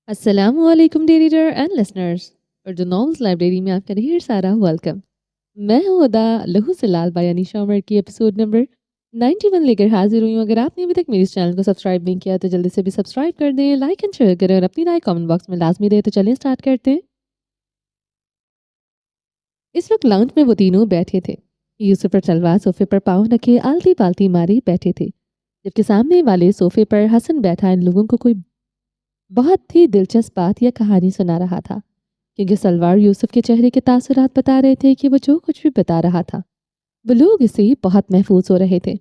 अस्सलाम वालेकुम dear reader and listeners. Urdu novels library में आपका ढेर सारा वेलकम। मैं हूँ अदा लहू से लाल बायानी शामर की एपिसोड नंबर 91 लेकर हाजिर हुई हूँ। अगर आपने अभी तक मेरे इस चैनल को सब्सक्राइब नहीं किया तो जल्दी से भी सब्सक्राइब कर दें, लाइक एंड शेयर करें और अपनी राय कमेंट बॉक्स में लाजमी दें। तो चलिए स्टार्ट करते हैं। इस वक्त लाउंज में वो तीनों बैठे थे। यूसुफ और सलवा सोफे पर पाँव रखे आलती पालती मारे बैठे थे, जबकि सामने वाले सोफे पर हसन बैठा इन लोगों को कोई बहुत ही दिलचस्प बात या कहानी सुना रहा था, क्योंकि सलवार यूसुफ के चेहरे के तासुरात बता रहे थे कि वो जो कुछ भी बता रहा था वो लोग इसे बहुत महफूज हो रहे थे,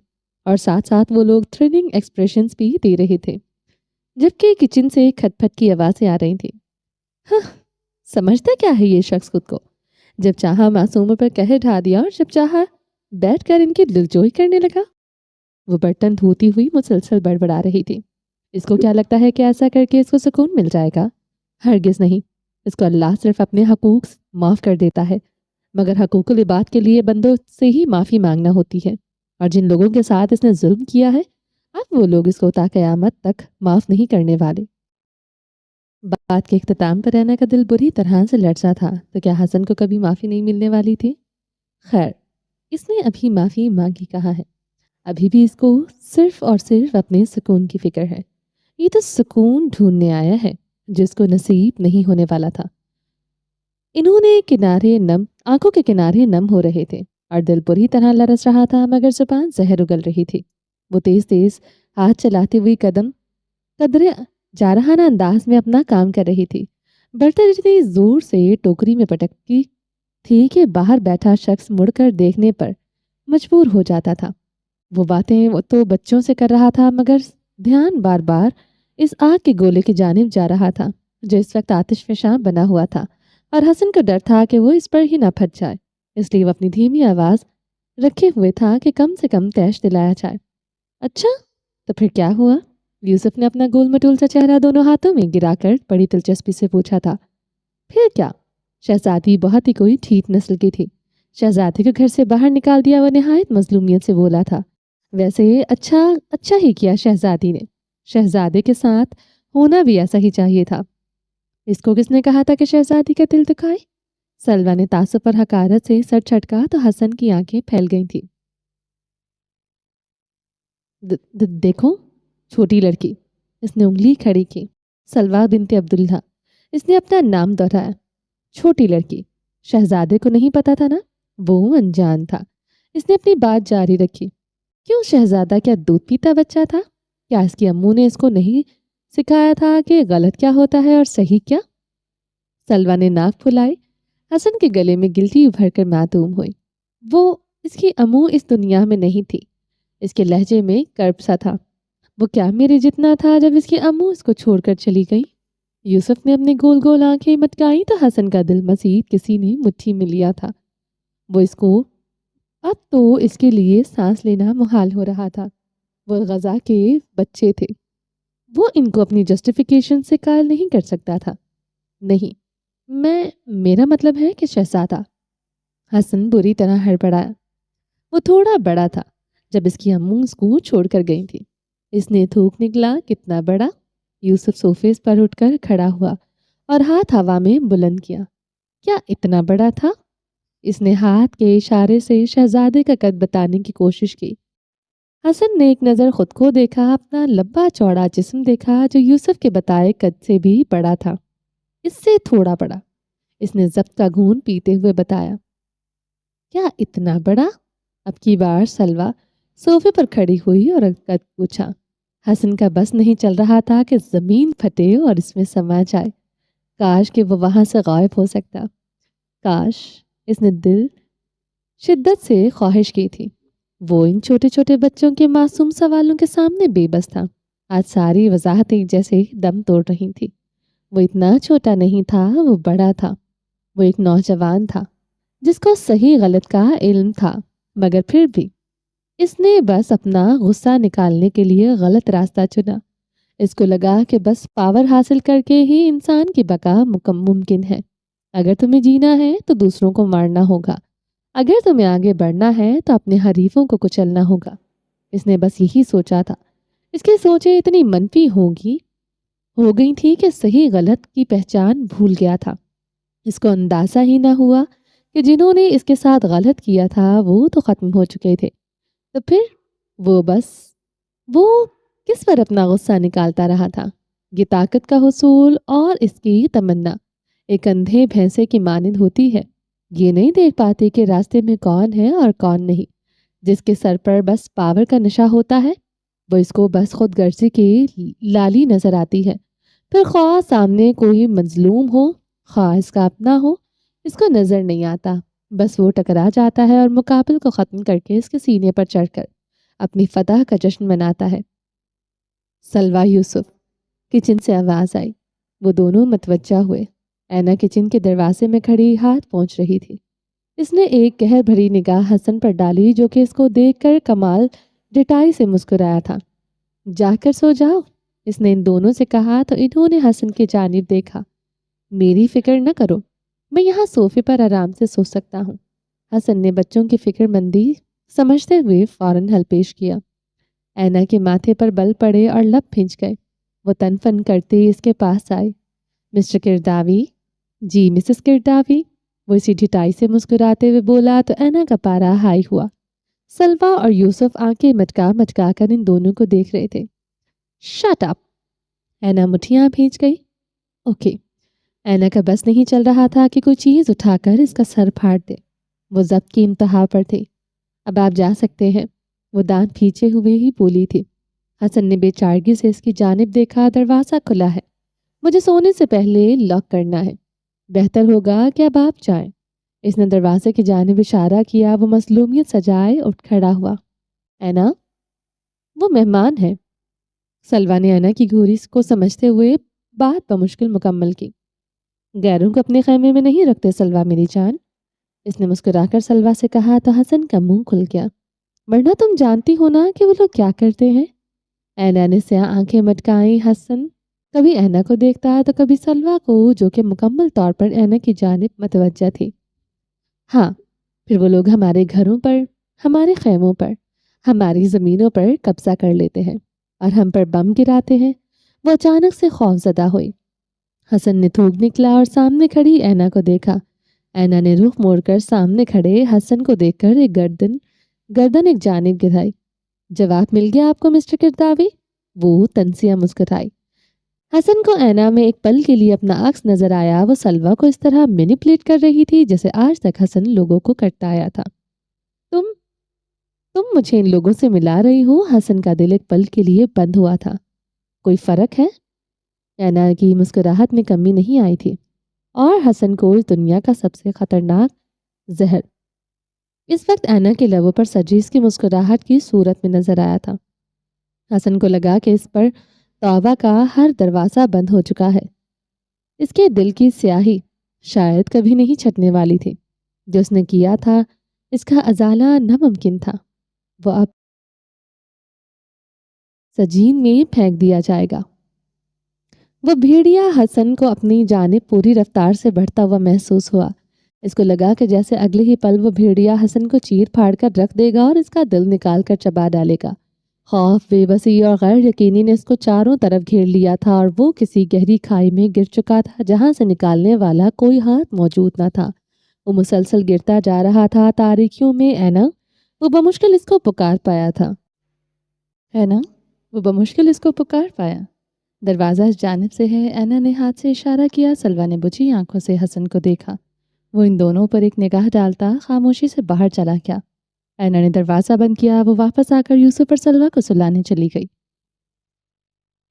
और साथ साथ वो लोग थ्रिलिंग एक्सप्रेशंस भी दे रहे थे। जबकि किचन से खटपट की आवाज़ें आ रही थी। हाँ, समझता क्या है ये शख्स खुद को? जब चाहा मासूमों पर कहर ढा दिया और जब चाहा बैठकर इनकी दिलजोई करने लगा। वो बर्तन धोती हुई मुसलसल बड़बड़ा रही थी। इसको क्या लगता है कि ऐसा करके इसको सुकून मिल जाएगा? हरगिज़ नहीं। इसको अल्लाह सिर्फ अपने हकूक माफ़ कर देता है, मगर हकूकुल इबाद के लिए बंदों से ही माफ़ी मांगना होती है, और जिन लोगों के साथ इसने जुल्म किया है अब वो लोग इसको ता क़यामत तक माफ़ नहीं करने वाले। बात के इख्तिताम पर रहना का दिल बुरी तरह से लर्जा था, तो क्या हसन को कभी माफ़ी नहीं मिलने वाली थी? खैर, इसने अभी माफ़ी मांगी कहाँ है। अभी भी इसको सिर्फ और सिर्फ अपने सुकून की फिक्र है। ये तो सुकून ढूंढने आया है जिसको नसीब नहीं होने वाला था। इन्होंने किनारे नम आंखों के किनारे नम हो रहे थे और दिल बुरी तरह लरस रहा था, मगर जुबान जहर उगल रही थी। वो तेज तेज हाथ चलाती हुई कदम कदरे जारहाना अंदाज में अपना काम कर रही थी। बर्तन इतनी जोर से टोकरी में पटकती थी कि बाहर बैठा शख्स मुड़कर देखने पर मजबूर हो जाता था। वो बातें वो तो बच्चों से कर रहा था, मगर ध्यान बार बार इस आग के गोले की जानिब जा रहा था जो इस वक्त आतिशफशां बना हुआ था, और हसन को डर था कि वो इस पर ही ना फट जाए। इसलिए वो अपनी धीमी आवाज़ रखे हुए था कि कम से कम तैश दिलाया जाए। अच्छा, तो फिर क्या हुआ? यूसुफ ने अपना गोल मटोल सा चेहरा दोनों हाथों में गिराकर बड़ी दिलचस्पी से पूछा था। फिर क्या? शहजादी बहुत ही कोई ठीक नस्ल की थी। शहजादी को घर से बाहर निकाल दिया, वो निहायत मजलूमियत से बोला था। वैसे अच्छा अच्छा ही किया शहजादी ने। शहजादे के साथ होना भी ऐसा ही चाहिए था। इसको किसने कहा था कि शहजादी का दिल दुखाए? सलवा ने तासुब पर हकारत से सर छटका तो हसन की आंखें फैल गई थी। देखो, छोटी लड़की। इसने उंगली खड़ी की। सलवा बिनते अब्दुल्ला। इसने अपना नाम दोहराया। छोटी लड़की। शहजादे को नहीं पता था ना, वो अनजान था। इसने अपनी बात जारी रखी। क्यों शहजादा क्या दूध पीता बच्चा था? क्या इसकी अम्मू ने इसको नहीं सिखाया था कि गलत क्या होता है और सही क्या? सलवा ने नाक फुलाई। हसन के गले में गिल्टी उभर कर मातूम हुई। वो इसकी अम्मू इस दुनिया में नहीं थी। इसके लहजे में कर्ब सा था। वो क्या मेरे जितना था जब इसकी अम्मू इसको छोड़कर चली गई? यूसुफ ने अपने गोल गोल आंखें मटकाई तो हसन का दिल मजीद किसी ने मुट्ठी में लिया था। वो इसको अब तो इसके लिए सांस लेना मुहाल हो रहा था। वो गजा के बच्चे थे। वो इनको अपनी जस्टिफिकेशन से कायल नहीं कर सकता था। नहीं, मेरा मतलब है कि शहजादा। हसन बुरी तरह हड़बड़ाया। वो थोड़ा बड़ा था जब इसकी अम्मू उसको छोड़कर गई थी। इसने थूक निकला, कितना बड़ा? यूसुफ सोफे पर उठकर खड़ा हुआ और हाथ हवा में बुलंद किया। क्या इतना बड़ा था? इसने हाथ के इशारे से शहजादे का कद बताने की कोशिश की। हसन ने एक नज़र खुद को देखा, अपना लंबा चौड़ा जिस्म देखा जो यूसुफ के बताए कद से भी बड़ा था, इससे थोड़ा बड़ा। इसने जब्त का घून पीते हुए बताया। क्या इतना बड़ा? अब की बार सलवा सोफे पर खड़ी हुई और कद पूछा। हसन का बस नहीं चल रहा था कि जमीन फटे और इसमें समा जाए। काश कि वो वहां से गायब हो सकता। काश। इसने दिल शिद्दत से ख्वाहिश की थी। वो इन छोटे छोटे बच्चों के मासूम सवालों के सामने बेबस था। आज सारी वजाहतें जैसे दम तोड़ रही थी। वो इतना छोटा नहीं था, वो बड़ा था। वो एक नौजवान था जिसको सही गलत का इल्म था, मगर फिर भी इसने बस अपना गुस्सा निकालने के लिए गलत रास्ता चुना। इसको लगा कि बस पावर हासिल करके ही इंसान की बका मुमकिन है। अगर तुम्हें जीना है तो दूसरों को मारना होगा। अगर तुम्हें आगे बढ़ना है तो अपने हरीफों को कुचलना होगा। इसने बस यही सोचा था। इसकी सोचें इतनी मनफी होंगी हो गई थी कि सही गलत की पहचान भूल गया था। इसको अंदाजा ही ना हुआ कि जिन्होंने इसके साथ गलत किया था वो तो ख़त्म हो चुके थे। तो फिर वो बस वो किस पर अपना गुस्सा निकालता रहा था? ये ताकत का हुसूल और इसकी तमन्ना एक अंधे भैंसे की मानिंद होती है। ये नहीं देख पाती कि रास्ते में कौन है और कौन नहीं। जिसके सर पर बस पावर का नशा होता है वो इसको बस खुद गर्जी की लाली नजर आती है। फिर ख्वाह सामने कोई मजलूम हो, ख्वाह इसका अपना हो, इसको नजर नहीं आता। बस वो टकरा जाता है और मुकाबले को ख़त्म करके इसके सीने पर चढ़कर अपनी फतह का जश्न मनाता है। सलवा यूसुफ, किचन से आवाज़ आई। वो दोनों मतवज्जा हुए। ऐना किचन के दरवाजे में खड़ी हाथ पहुंच रही थी। इसने एक कहर भरी निगाह हसन पर डाली जो कि इसको देखकर कमाल डिटाई से मुस्कुराया था। जाकर सो जाओ, इसने इन दोनों से कहा तो इन्होंने हसन की जानिब देखा। मेरी फिक्र न करो, मैं यहाँ सोफे पर आराम से सो सकता हूँ। हसन ने बच्चों की फिक्रमंदी समझते हुए फौरन हल पेश किया। ऐना के माथे पर बल पड़े और लब भींच गए। वो तनफन करते ही इसके पास आए। मिस्टर किरदावी। जी मिसेस किरदावी। वो इसी ढिठाई से मुस्कुराते हुए बोला तो ऐना का पारा हाई हुआ। सलवा और यूसुफ आंखें मटका मटका कर इन दोनों को देख रहे थे। Shut up. ऐना मुठियां भींच गई। ओके। ऐना का बस नहीं चल रहा था कि कोई चीज़ उठाकर इसका सर फाड़ दे। वो जब्त की इम्तहा पर थे। अब आप जा सकते हैं, वो दांत खींचे हुए ही बोली थी। हसन ने बेचारगी से इसकी जानिब देखा। दरवाज़ा खुला है, मुझे सोने से पहले लॉक करना है। बेहतर होगा कि अब आप जाएं। इसने दरवाजे की जानिब इशारा किया। वो मसलूमियत सजाए उठ खड़ा हुआ। ऐना, वो मेहमान है। सलवा ने ऐना की घूरी को समझते हुए बात बमुश्किल मुकम्मल की। गैरों को अपने खैमे में नहीं रखते सलवा मेरी जान, इसने मुस्कुराकर सलवा से कहा तो हसन का मुंह खुल गया। वरना तुम जानती हो ना कि वो लोग क्या करते हैं। ऐना ने से आंखें मटकाई। हसन कभी ऐना को देखता तो कभी सलवा को, जो कि मुकम्मल तौर पर ऐना की जानिब मतवज्जा थी। हाँ, फिर वो लोग हमारे घरों पर, हमारे खैमों पर, हमारी ज़मीनों पर कब्जा कर लेते हैं और हम पर बम गिराते हैं। वो अचानक से खौफजदा हुई। हसन ने थूक निकला और सामने खड़ी ऐना को देखा। ऐना ने रुख मोड़कर सामने खड़े हसन को देखकर एक गर्दन एक जानिब गिराई। जवाब मिल गया आपको मिस्टर किरदावी? वो तंसिया मुस्कुराई। हसन को ऐना में एक पल के लिए अपना अक्स नजर आया। वो सलवा को इस तरह मैनिपुलेट कर रही थी जैसे आज तक हसन लोगों को करता आया था। तुम तुम मुझे इन लोगों से मिला रही हो? हसन का दिल एक पल के लिए बंद हुआ था। कोई फर्क है? ऐना की मुस्कुराहट में कमी नहीं आई थी और हसन को इस दुनिया का सबसे खतरनाक जहर इस वक्त ऐना के लबों पर सजी इसकी मुस्कुराहट की सूरत में नजर आया था। हसन को लगा कि इस पर तौबा का हर दरवाज़ा बंद हो चुका है। इसके दिल की स्याही शायद कभी नहीं छटने वाली थी। जो उसने किया था इसका अजाला नामुमकिन था। वो अब सजीन में फेंक दिया जाएगा। वो भेड़िया हसन को अपनी जानिब पूरी रफ्तार से बढ़ता हुआ महसूस हुआ। इसको लगा कि जैसे अगले ही पल वो भेड़िया हसन को चीर फाड़ कर रख देगा और इसका दिल निकाल कर चबा डालेगा। खौफ, बेबसी और गैर यकीनी ने इसको चारों तरफ घेर लिया था और वो किसी गहरी खाई में गिर चुका था जहां से निकालने वाला कोई हाथ मौजूद न था। वो मुसलसल गिरता जा रहा था तारीकियों में। ऐना, वो बमुश्किल इसको पुकार पाया था। ऐना, वो बमुश्किल इसको पुकार पाया। दरवाज़ा इस जानिब से है। ऐना ने हाथ से इशारा किया। सलवा ने बुझी आंखों से हसन को देखा। वो इन दोनों पर एक निगाह डालता खामोशी से बाहर चला गया। ऐना ने दरवाज़ा बंद किया। वो वापस आकर यूसुफ और सलवा को सुलाने चली गई।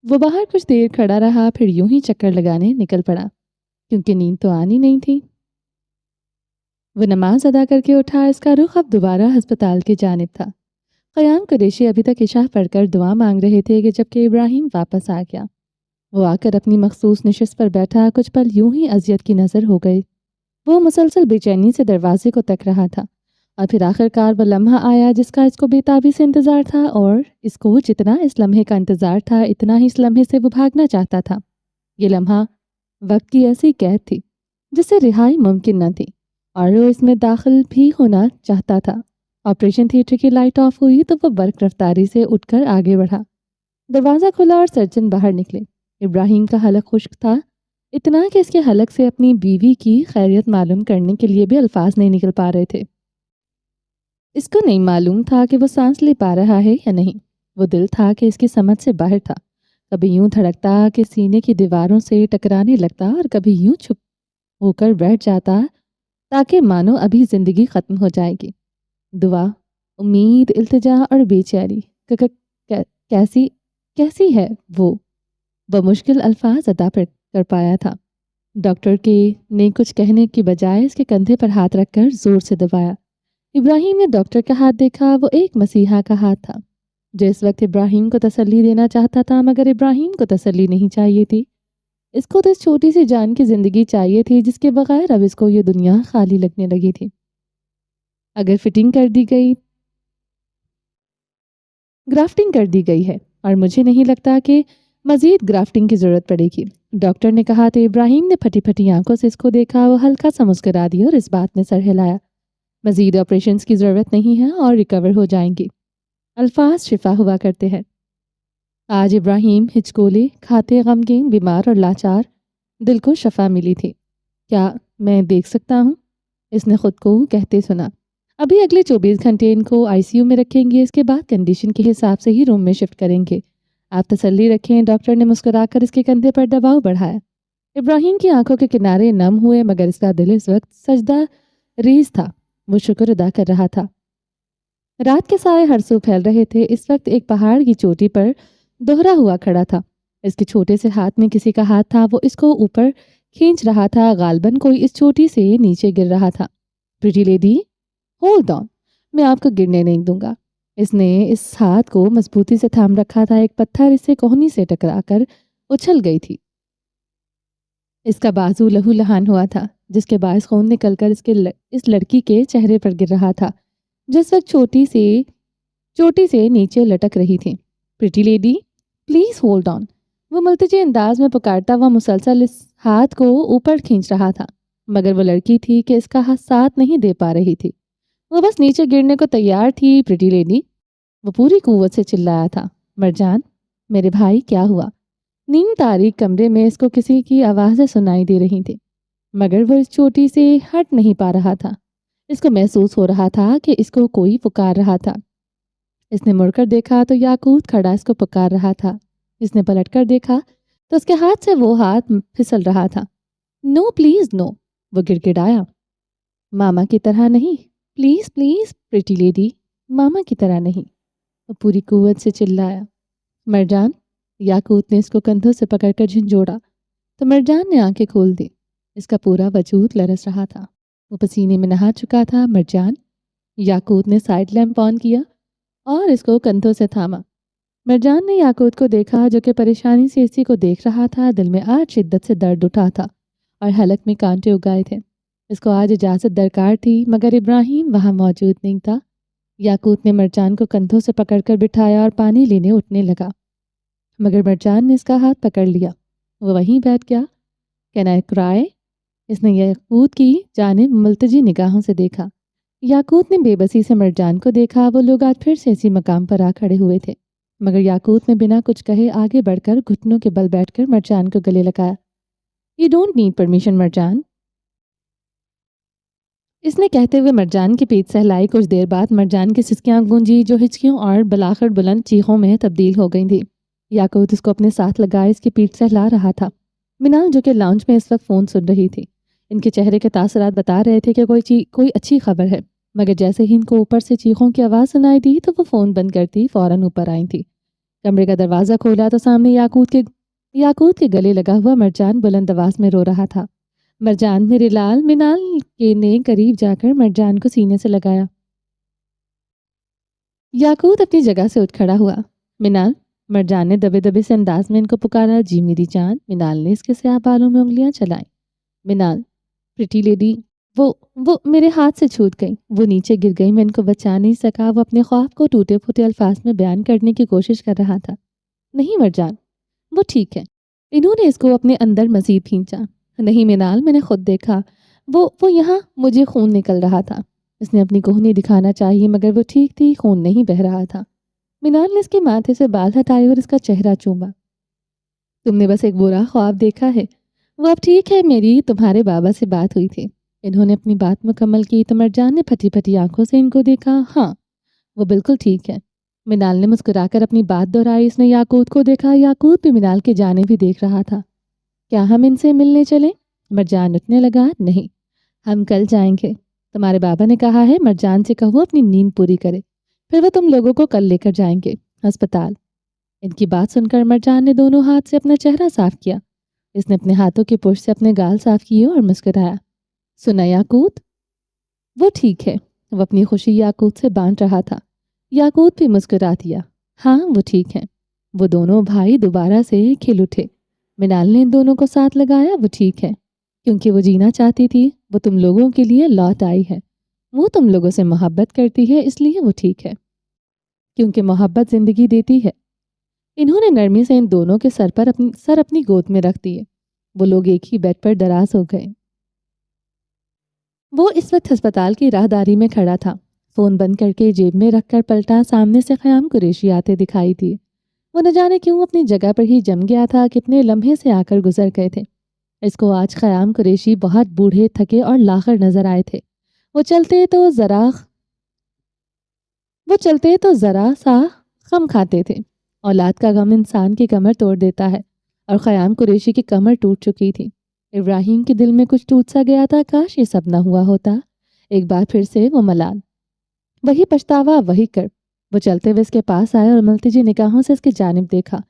वो बाहर कुछ देर खड़ा रहा, फिर यूं ही चक्कर लगाने निकल पड़ा क्योंकि नींद तो आनी नहीं थी। वो नमाज अदा करके उठा। इसका रुख अब दोबारा अस्पताल की जानिब था। क़याम कुरैशी अभी तक इशा पढ़कर दुआ मांग रहे थे कि जबकि इब्राहिम वापस आ गया। वो आकर अपनी मखसूस नशिस्त पर बैठा। कुछ पल यूं ही अजियत की नज़र हो गई। वो मुसलसल बेचैनी से दरवाजे को तक रहा था और फिर आखिरकार वो लम्हा आया जिसका इसको बेताबी से इंतज़ार था और इसको जितना इस लम्हे का इंतज़ार था इतना ही इस लम्हे से वो भागना चाहता था। ये लम्हा वक्त की ऐसी कैद थी जिससे रिहाई मुमकिन न थी और वो इसमें दाखिल भी होना चाहता था। ऑपरेशन थिएटर की लाइट ऑफ हुई तो वो बर्क रफ्तारी से उठकर आगे बढ़ा। दरवाज़ा खुला और सर्जन बाहर निकले। ابراہیم کا حلق خشک تھا، اتنا کہ اس کے حلق سے اپنی بیوی کی خیریت معلوم کرنے کے لیے بھی الفاظ نہیں نکل پا رہے تھے۔ اس کو نہیں معلوم تھا کہ وہ سانس لے پا رہا ہے یا نہیں۔ وہ دل تھا کہ اس کی سمجھ سے باہر تھا، کبھی یوں دھڑکتا کہ سینے کی دیواروں سے ٹکرانے لگتا اور کبھی یوں چھپ ہو کر بیٹھ جاتا تاکہ مانو ابھی زندگی ختم ہو جائے گی۔ دعا، امید، التجا اور بے چینی، کیسی کیسی ہے وہ بمشکل الفاظ ادا کر پایا تھا۔ ڈاکٹر کے نے کچھ کہنے کی بجائے اس کے کندھے پر ہاتھ رکھ کر زور سے دبایا۔ ابراہیم نے ڈاکٹر کا ہاتھ دیکھا، وہ ایک مسیحا کا ہاتھ تھا جو اس وقت ابراہیم کو تسلی دینا چاہتا تھا، مگر ابراہیم کو تسلی نہیں چاہیے تھی۔ اس کو تو اس چھوٹی سی جان کی زندگی چاہیے تھی جس کے بغیر اب اس کو یہ دنیا خالی لگنے لگی تھی۔ اگر گرافٹنگ کر دی گئی ہے اور مجھے نہیں لگتا کہ مزید گرافٹنگ کی ضرورت پڑے گی، ڈاکٹر نے کہا تو ابراہیم نے پھٹی پھٹی آنکھوں سے اس کو دیکھا۔ وہ ہلکا سا مسکرا دیا اور اس بات میں سر ہلایا، مزید آپریشنز کی ضرورت نہیں ہے اور ریکور ہو جائیں گی۔ الفاظ شفا ہوا کرتے ہیں۔ آج ابراہیم ہچکولے کھاتے، غمگین، بیمار اور لاچار دل کو شفا ملی تھی۔ کیا میں دیکھ سکتا ہوں؟ اس نے خود کو کہتے سنا۔ ابھی اگلے 24 گھنٹے ان کو آئی سی یو میں رکھیں گے، اس کے بعد کنڈیشن کے حساب سے ہی روم میں شفٹ کریں گے۔ آپ تسلی رکھیں، ڈاکٹر نے مسکرا کر اس کے کندھے پر دباؤ بڑھایا۔ ابراہیم کی آنکھوں کے کنارے نم ہوئے، مگر اس کا دل اس وقت سجدہ ریز تھا۔ وہ شکر ادا کر رہا تھا۔ رات کے سائے ہر سو پھیل رہے تھے۔ اس وقت ایک پہاڑ کی چوٹی پر دوہرا ہوا کھڑا تھا۔ اس کے چھوٹے سے ہاتھ میں کسی کا ہاتھ تھا، وہ اس کو اوپر کھینچ رہا تھا، غالباً کوئی اس چوٹی سے نیچے گر رہا تھا۔ پریٹی لیڈی، ہولڈ آن، میں آپ کو گرنے نہیں دوں گا۔ اس نے اس ہاتھ کو مضبوطی سے تھام رکھا تھا۔ ایک پتھر اس سے کوہنی سے ٹکرا کر اچھل گئی تھی۔ اس کا بازو لہو لہان ہوا تھا، جس کے باعث خون نکل کر اس لڑکی کے چہرے پر گر رہا تھا، جس وقت چوٹی سے نیچے لٹک رہی تھی۔ Pretty lady, please hold on, وہ ملتجی انداز میں پکارتا ہوا مسلسل اس ہاتھ کو اوپر کھینچ رہا تھا، مگر وہ لڑکی تھی کہ اس کا ہاتھ ساتھ نہیں دے پا رہی تھی۔ وہ بس نیچے گرنے کو تیار تھی۔ پریٹی لیڈی، وہ پوری قوت سے چلایا تھا۔ مرجان، میرے بھائی، کیا ہوا؟ نیم تاریک کمرے میں اس کو کسی کی آوازیں سنائی دے رہی تھی، مگر وہ اس چوٹی سے ہٹ نہیں پا رہا تھا۔ اس کو محسوس ہو رہا تھا کہ اس کو کوئی پکار رہا تھا۔ اس نے مڑ کر دیکھا تو یاقوت کھڑا اس کو پکار رہا تھا۔ اس نے پلٹ کر دیکھا تو اس کے ہاتھ سے وہ ہاتھ پھسل رہا تھا۔ نو پلیز نو، وہ گڑ گڑایا۔ ماما کی طرح نہیں، پلیز پلیز پریٹی لیڈی، ماما کی طرح نہیں، وہ پوری قوت سے چلایا۔ مرجان، یاقوت نے اس کو کندھوں سے پکڑ کر جھنجھوڑا تو مرجان نے آنکھیں کھول دی۔ اس کا پورا وجود لرز رہا تھا، وہ پسینے میں نہا چکا تھا۔ مرجان، یاقوت نے سائیڈ لیمپ آن کیا اور اس کو کندھوں سے تھاما۔ مرجان نے یاقوت کو دیکھا جو کہ پریشانی سے اسی کو دیکھ رہا تھا۔ دل میں آج شدت سے درد اٹھا تھا اور حلق میں کانٹے اگائے تھے۔ اس کو آج اجازت درکار تھی، مگر ابراہیم وہاں موجود نہیں تھا۔ یاقوت نے مرجان کو کندھوں سے پکڑ کر بٹھایا اور پانی لینے اٹھنے لگا، مگر مرجان نے اس کا ہاتھ پکڑ لیا۔ وہ وہیں بیٹھ گیا۔ کین آئی کرائے؟ اس نے یاقوت کی جانب ملتجی نگاہوں سے دیکھا۔ یاقوت نے بے بسی سے مرجان کو دیکھا۔ وہ لوگ آج پھر سے اسی مقام پر آ کھڑے ہوئے تھے، مگر یاقوت نے بنا کچھ کہے آگے بڑھ کر گھٹنوں کے بل بیٹھ کر مرجان کو گلے لگایا۔ یو ڈونٹ نیڈ پرمیشن مرجان، اس نے کہتے ہوئے مرجان کی پیٹھ سہلائی۔ کچھ دیر بعد مرجان کی سسکیاں گونجی جو ہچکیوں اور بلاخر بلند چیخوں میں تبدیل ہو گئی تھی۔ یاقوت اس کو اپنے ساتھ لگائے اس کی پیٹھ سہلا رہا تھا۔ منال جو کہ لاؤنج میں اس وقت فون سن رہی تھی، ان کے چہرے کے تاثرات بتا رہے تھے کہ کوئی اچھی خبر ہے، مگر جیسے ہی ان کو اوپر سے چیخوں کی آواز سنائی دی تو وہ فون بند کرتی فوراً اوپر آئی تھی۔ کمرے کا دروازہ کھولا تو سامنے یاقوت کے گلے لگا ہوا مرجان بلند آواز میں رو رہا تھا۔ مرجان میرے لال، منال نے قریب جا کر مرجان کو سینے سے لگایا۔ یاقوت اپنی جگہ سے اٹھ کھڑا ہوا۔ منال، مرجان نے دبے دبے سے انداز میں ان کو پکارا۔ جی میری جان، منال نے اس کے سیاہ بالوں میں انگلیاں چلائیں۔ منال، پریٹی لیڈی، وہ میرے ہاتھ سے چھوٹ گئی، وہ نیچے گر گئی، میں ان کو بچا نہیں سکا۔ وہ اپنے خواب کو ٹوٹے پھوٹے الفاظ میں بیان کرنے کی کوشش کر رہا تھا۔ نہیں مرجان، وہ ٹھیک ہے۔ انہوں نے اس کو اپنے اندر مزید کھینچا۔ نہیں منال، میں نے خود دیکھا، وہ یہاں، مجھے خون نکل رہا تھا۔ اس نے اپنی کوہنی دکھانا چاہی، مگر وہ ٹھیک تھی، خون نہیں بہہ رہا تھا۔ منال نے اس کے ماتھے سے بال ہٹائے اور اس کا چہرہ چوما۔ तुमने बस एक बुरा ख्वाब देखा है। वो अब ठीक है, मेरी तुम्हारे बाबा से बात हुई थी। इन्होंने अपनी बात मुकम्मल की तो मरजान ने फटी फटी आंखों से इनको देखा। हाँ, वो बिल्कुल ठीक है। मिनाल ने मुस्कुराकर अपनी बात दोहराई। इसने याकूत को देखा। याकूत भी मिनाल के जाने भी देख रहा था। क्या हम इनसे मिलने चलें? मरजान उठने लगा। नहीं, हम कल जाएंगे। तुम्हारे बाबा ने कहा है मरजान से कहो अपनी नींद पूरी करे, फिर वो तुम लोगों को कल लेकर जाएंगे अस्पताल। इनकी बात सुनकर मरजान ने दोनों हाथ से अपना चेहरा साफ किया। इसने अपने हाथों की पुश से अपने गाल साफ किए और मुस्कुराया। सुना याकूत, वो ठीक है। वो अपनी खुशी याकूत से बांट रहा था। याकूत भी मुस्कुरा दिया। हाँ, वो ठीक है। वो दोनों भाई दोबारा से खिल उठे। मिनाल ने इन दोनों को साथ लगाया। वो ठीक है, क्योंकि वो जीना चाहती थी। वो तुम लोगों के लिए लौट आई है। वो तुम लोगों से मोहब्बत करती है, इसलिए वो ठीक है, क्योंकि मोहब्बत जिंदगी देती है। इन्होंने नरमी से इन दोनों के सर पर अपनी गोद में रख दिए। वो लोग एक ही बेड पर दराज हो गए। वो इस वक्त अस्पताल की राहदारी में खड़ा था। फोन बंद करके जेब में रखकर पलटा। सामने से ख़याम कुरैशी आते दिखाई दिए। वो न जाने क्यों अपनी जगह पर ही जम गया था। कितने लम्हे से आकर गुजर गए थे। इसको आज ख़याम कुरैशी बहुत बूढ़े, थके और लाखर नजर आए थे। वो चलते तो ज़रा सा गम खाते थे। औलाद का गम इंसान की कमर तोड़ देता है, और ख़याम कुरैशी की कमर टूट चुकी थी। इब्राहिम के दिल में कुछ टूट सा गया था। काश ये सब न हुआ होता। एक बार फिर से वो मलाल, वही पछतावा, वही कर। वो चलते हुए इसके पास आए और मलतीजी निगाहों से इसकी जानिब देखा।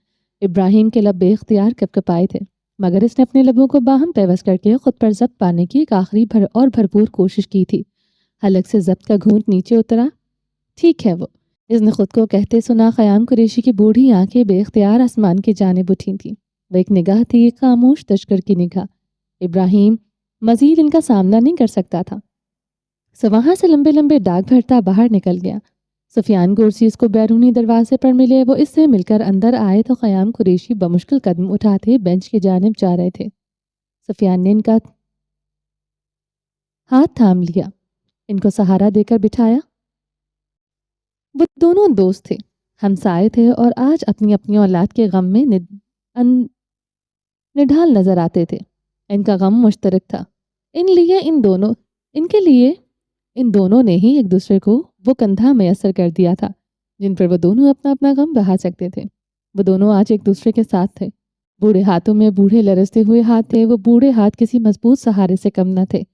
इब्राहिम के लब बेख्तियार कपकपाए थे, मगर इसने अपने लबों को बाहम पेवस करके खुद पर जब्त पाने की एक आखिरी भरपूर कोशिश की थी। हलक से जब्त का घूंट नीचे उतरा। ठीक है, वो इसने खुद को कहते सुना। ख़याम कुरैशी की बूढ़ी आंखें बेख्तियार आसमान की जानिब उठी थीं। वह एक निगाह थी, एक खामोश तश्कर की निगाह। इब्राहिम मजीद इनका सामना नहीं कर सकता था, सो वहां से लंबे लंबे डाक भरता बाहर निकल गया। सुफियान गोरसी इसको बैरूनी दरवाजे पर मिले। वो इससे मिलकर अंदर आए तो ख़याम कुरैशी बमुश्किल कदम उठाते बेंच की जानिब जा रहे थे। सुफियान ने इनका हाथ थाम लिया, इनको सहारा देकर बिठाया। वो दोनों दोस्त थे, हमसाए थे, और आज अपनी अपनी औलाद के गम में निढाल नजर आते थे। इनका गम मुश्तरक था। इनके लिए इन दोनों ने ही एक दूसरे को वो कंधा मैसर कर दिया था जिन पर वो दोनों अपना अपना गम बहा सकते थे। वो दोनों आज एक दूसरे के साथ थे। बूढ़े हाथों में बूढ़े लरसते हुए हाथ थे। वो बूढ़े हाथ किसी मजबूत सहारे से कम न थे।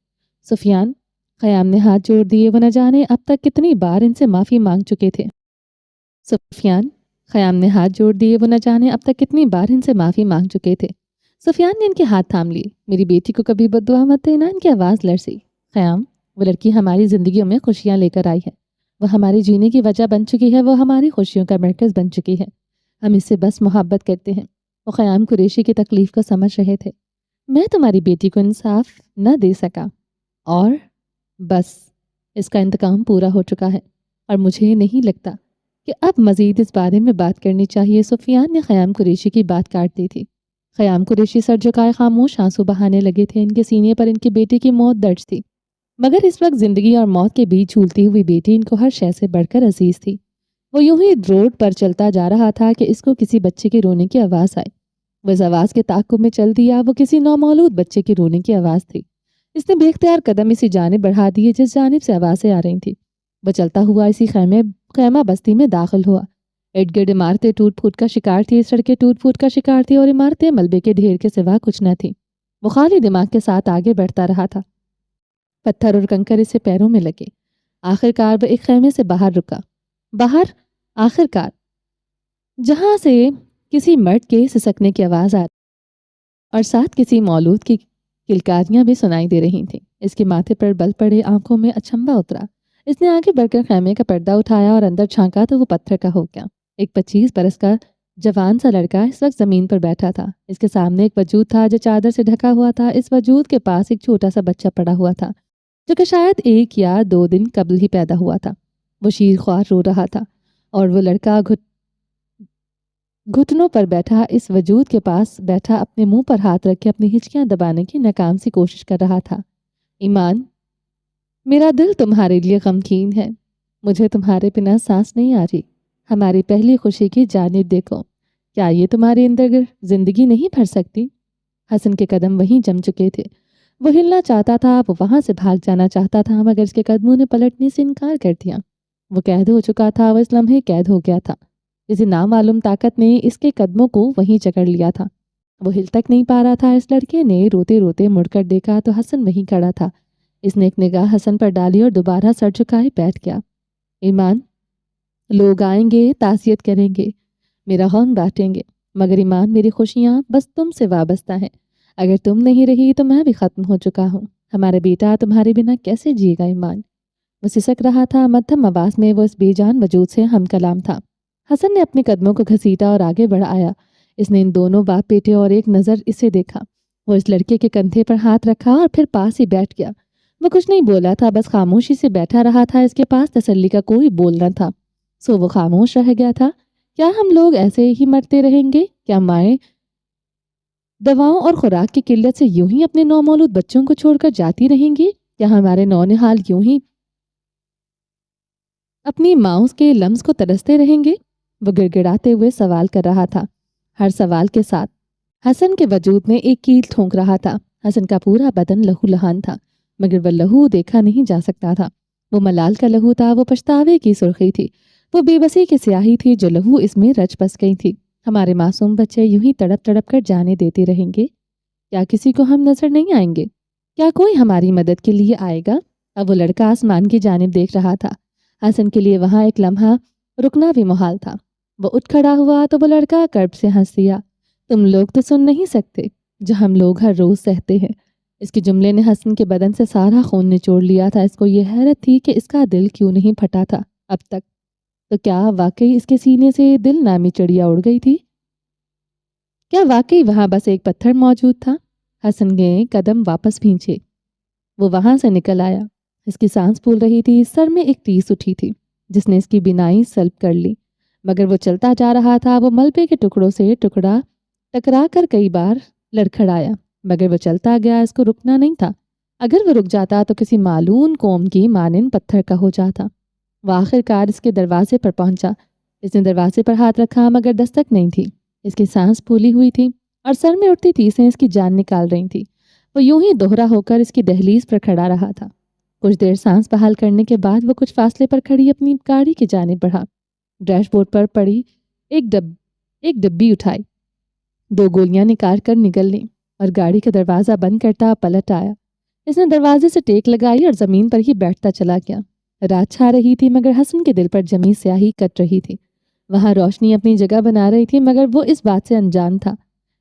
सुफियान, ख़याम ने हाथ जोड़ दिए। वो न जाने अब तक कितनी बार इनसे माफ़ी मांग चुके थे। सुफियान, ख़याम ने हाथ जोड़ दिए। वो न जाने अब तक कितनी बार इनसे माफ़ी मांग चुके थे। सुफियान ने इनके हाथ थाम लिए। मेरी बेटी को कभी बद्दुआ मत देना। इनकी आवाज़ लरसी। ख़याम, वो लड़की हमारी ज़िंदगियों में खुशियाँ लेकर आई है। वो हमारे जीने की वजह बन चुकी है। वो हमारी खुशियों का मरकज़ बन चुकी है। हम इससे बस मोहब्बत करते हैं। वो ख़याम कुरैशी की तकलीफ़ को समझ रहे थे। मैं तुम्हारी बेटी को इंसाफ न दे सका, और बस इसका इंतकाम पूरा हो चुका है, और मुझे नहीं लगता कि अब मज़ीद इस बारे में बात करनी चाहिए। सुफियान ने ख़याम कुरैशी की बात काट दी थी। ख़याम कुरैशी सर झुकाए खामोश आंसू बहाने लगे थे। इनके सीने पर इनकी बेटी की मौत दर्ज थी, मगर इस वक्त ज़िंदगी और मौत के बीच झूलती हुई बेटी इनको हर शय से बढ़कर अजीज़ थी। वो यूं ही रोड पर चलता जा रहा था कि इसको किसी बच्चे के रोने की आवाज़ आई। वो इस आवाज़ के ताक़ुब में चल दिया। वो किसी नौमौलूद बच्चे के रोने की आवाज़ थी। इसने बेख्तियार कदम इसी जानिब बढ़ा दिए जिस जानिब से आवाज़ें आ रही थी। वह चलता हुआ इसी खैमा बस्ती में दाखिल हुआ। इर्द गिर्द इमारतें टूट फूट का शिकार थी, सड़कें टूट फूट का शिकार थी, और इमारतें मलबे के ढेर के सिवा कुछ न थी। वो खाली दिमाग के साथ आगे बढ़ता रहा था। पत्थर और कंकर इसे पैरों में लगे। आखिरकार वह एक खैमे से बाहर रुका। बाहर आखिरकार, जहां से किसी मर्द के सिसकने की आवाज़ आ रही और साथ किसी मौलूद की किलकारियां भी सुनाई दे रही थीं। इसके माथे पर बल पड़े, आंखों में अचंभा उतरा। इसने आगे बढ़कर खैमे का पर्दा उठाया और अंदर झांका तो वो पत्थर का हो गया। एक 25 बरस का जवान सा लड़का इस वक्त ज़मीन पर बैठा था। इसके सामने एक वजूद था जो चादर से ढका हुआ था। इस वजूद के पास एक छोटा सा बच्चा पड़ा हुआ था जो कि शायद 1 या 2 दिन कबल ही पैदा हुआ था। वो शीर ख्वार रो रहा था, और वो लड़का घुटनों पर बैठा इस वजूद के पास बैठा अपने मुंह पर हाथ रख के अपनी हिचकियां दबाने की नाकाम सी कोशिश कर रहा था। ईमान, मेरा दिल तुम्हारे लिए गमगीन है। मुझे तुम्हारे बिना सांस नहीं आ रही। हमारी पहली खुशी की जानिब देखो। کیا یہ تمہارے اندر زندگی نہیں بھر سکتی؟ حسن کے قدم وہیں جم چکے تھے۔ وہ ہلنا چاہتا تھا، وہ وہاں سے بھاگ جانا چاہتا تھا، مگر اس کے قدموں نے پلٹنے سے انکار کر دیا۔ وہ قید ہو چکا تھا، وہ اس لمحے قید ہو گیا تھا۔ کسی نامعلوم طاقت نے اس کے قدموں کو وہیں جکڑ لیا تھا۔ وہ ہل تک نہیں پا رہا تھا۔ اس لڑکے نے روتے روتے مڑ کر دیکھا تو حسن وہیں کھڑا تھا۔ اس نے ایک نگاہ حسن پر ڈالی اور دوبارہ سر جھکائے بیٹھ گیا۔ ایمان، لوگ آئیں گے، تعزیت کریں گے، میرا غم بانٹیں گے، مگر ایمان میری خوشیاں بس تم سے وابستہ ہیں۔ اگر تم نہیں رہی تو میں بھی ختم ہو چکا ہوں۔ ہمارا بیٹا تمہارے بنا کیسے جیے گا ایمان؟ وہ سسک رہا تھا، مدھم آواز میں وہ اس بے جان وجود سے ہم کلام تھا۔ حسن نے اپنے قدموں کو گھسیٹا اور آگے بڑھایا۔ اس نے ان دونوں باپ بیٹے اور ایک نظر اسے دیکھا۔ وہ اس لڑکے کے کندھے پر ہاتھ رکھا اور پھر پاس ہی بیٹھ گیا۔ وہ کچھ نہیں بولا تھا، بس خاموشی سے بیٹھا رہا تھا۔ اس کے پاس تسلی کا کوئی بول نہ تھا، سو وہ خاموش رہ گیا تھا۔ کیا ہم لوگ ایسے ہی مرتے رہیں گے؟ کیا مائیں دواؤں اور خوراک کی قلت سے یوں ہی اپنے نومولود بچوں کو چھوڑ کر جاتی رہیں گی؟ کیا ہمارے نونہال یوں ہی اپنی ماؤں کے لمس کو ترستے رہیں گے؟ وہ گڑ گڑاتے ہوئے سوال کر رہا تھا۔ ہر سوال کے ساتھ حسن کے وجود میں ایک کیل ٹھونک رہا تھا۔ حسن کا پورا بدن لہو لہان تھا، مگر وہ لہو دیکھا نہیں جا سکتا تھا۔ وہ ملال کا لہو تھا، وہ پچھتاوے کی سرخی تھی، وہ بے بسی کی سیاہی تھی جو لہو اس میں رچ بس گئی تھی۔ ہمارے معصوم بچے یوں ہی تڑپ تڑپ کر جانے دیتے رہیں گے؟ کیا کسی کو ہم نظر نہیں آئیں گے؟ کیا کوئی ہماری مدد کے لیے آئے گا؟ اب وہ لڑکا آسمان کی جانب دیکھ رہا تھا۔ حسن کے لیے وہاں ایک لمحہ رکنا بھی محال تھا۔ وہ اٹھ کھڑا ہوا تو وہ لڑکا کرب سے ہنس دیا۔ تم لوگ تو سن نہیں سکتے جو ہم لوگ ہر روز سہتے ہیں۔ اس کے جملے نے حسن کے بدن سے سارا خون نچوڑ لیا تھا۔ اس کو یہ حیرت تھی کہ اس کا دل کیوں نہیں پھٹا تھا اب تک۔ تو کیا واقعی اس کے سینے سے دل نامی چڑیا اڑ گئی تھی؟ کیا واقعی وہاں بس ایک پتھر موجود تھا؟ حسن نے قدم واپس کھینچے۔ وہ وہاں سے نکل آیا۔ اس کی سانس پھول رہی تھی، سر میں ایک ٹیس اٹھی تھی جس نے اس کی بینائی سلب کر لی، مگر وہ چلتا جا رہا تھا۔ وہ ملبے کے ٹکڑوں سے ٹکرا کر کئی بار لڑکھڑایا، مگر وہ چلتا گیا۔ اس کو رکنا نہیں تھا۔ اگر وہ رک جاتا تو کسی معلوم قوم کی مانند پتھر کا ہو جاتا۔ وہ آخر کار اس کے دروازے پر پہنچا۔ اس نے دروازے پر ہاتھ رکھا، مگر دستک نہیں تھی۔ اس کی سانس پھولی ہوئی تھی اور سر میں اٹھتی تیسیں اس کی جان نکال رہی تھی۔ وہ یوں ہی دوہرا ہو کر اس کی دہلیز پر کھڑا رہا تھا۔ کچھ دیر سانس بحال کرنے کے بعد وہ کچھ فاصلے پر کھڑی اپنی گاڑی کی جانب بڑھا۔ ڈیش بورڈ پر پڑی ایک ڈبی اٹھائی، 2 گولیاں نکال کر نگل لیں اور گاڑی کا دروازہ بند کرتا پلٹ آیا۔ اس نے دروازے سے ٹیک لگائی اور زمین پر ہی بیٹھتا چلا گیا۔ رات چھا رہی تھی، مگر حسن کے دل پر جمی سیاہی کٹ رہی تھی۔ وہاں روشنی اپنی جگہ بنا رہی تھی، مگر وہ اس بات سے انجان تھا،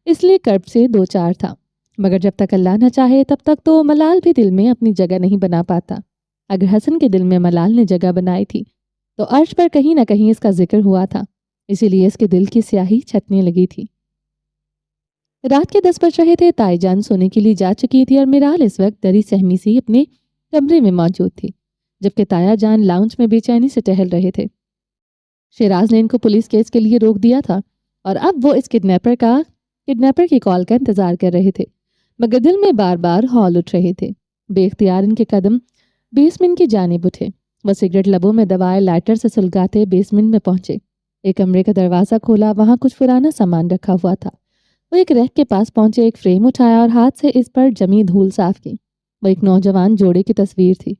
اس لیے کرب سے 2-4 تھا۔ مگر جب تک اللہ نہ چاہے تب تک تو ملال بھی دل میں اپنی جگہ نہیں بنا پاتا۔ اگر حسن کے دل میں ملال نے جگہ بنائی تھی تو عرش پر کہیں نہ کہیں اس کا ذکر ہوا تھا، اسی لیے اس کے دل کی سیاہی چھٹنے لگی تھی۔ رات کے 10 بج رہے تھے۔ تائی جان سونے کے لیے جا چکی تھی اور میرال اس وقت دری سہمی سی اپنے کمرے میں موجود تھی، جبکہ تایا جان لاؤنج میں بے چینی سے ٹہل رہے تھے۔ شیراز نے ان کو پولیس کیس کے لیے روک دیا تھا اور اب وہ اس کڈنیپر کی کال کا انتظار کر رہے تھے، مگر دل میں بار بار ہال اٹھ رہے تھے۔ بے اختیار ان کے قدم بیسمنٹ کی جانب اٹھے۔ وہ سگریٹ لبوں میں دبائے لائٹر سے سلگاتے بیسمنٹ میں پہنچے۔ ایک کمرے کا دروازہ کھولا، وہاں کچھ پرانا سامان رکھا ہوا تھا۔ وہ ایک ریک کے پاس پہنچے، ایک فریم اٹھایا اور ہاتھ سے اس پر جمی دھول صاف کی۔ وہ ایک نوجوان جوڑے کی تصویر تھی۔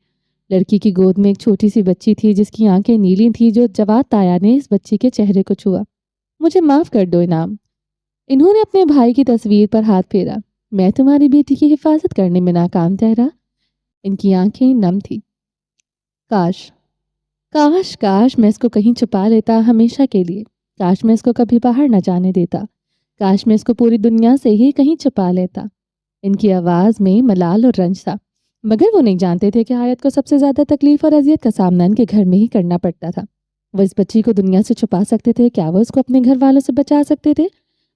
لڑکی کی گود میں ایک چھوٹی سی بچی تھی جس کی آنکھیں نیلی تھیں۔ جو جواد تایا نے اس بچی کے چہرے کو چھوا۔ مجھے معاف کر دو انعام۔ انہوں نے اپنے بھائی کی تصویر پر ہاتھ پھیرا۔ میں تمہاری بیٹی کی حفاظت کرنے میں ناکام ٹھہرا۔ ان کی آنکھیں نم تھی۔ کاش میں اس کو کہیں چھپا لیتا ہمیشہ کے لیے۔ کاش میں اس کو کبھی باہر نہ جانے دیتا۔ کاش میں اس کو پوری دنیا سے ہی کہیں چھپا لیتا۔ ان کی آواز میں ملال اور رنج تھا، مگر وہ نہیں جانتے تھے کہ آیت کو سب سے زیادہ تکلیف اور اذیت کا سامنا ان کے گھر میں ہی کرنا پڑتا تھا۔ وہ اس بچی کو دنیا سے چھپا سکتے تھے، کیا وہ اس کو اپنے گھر والوں سے بچا سکتے تھے؟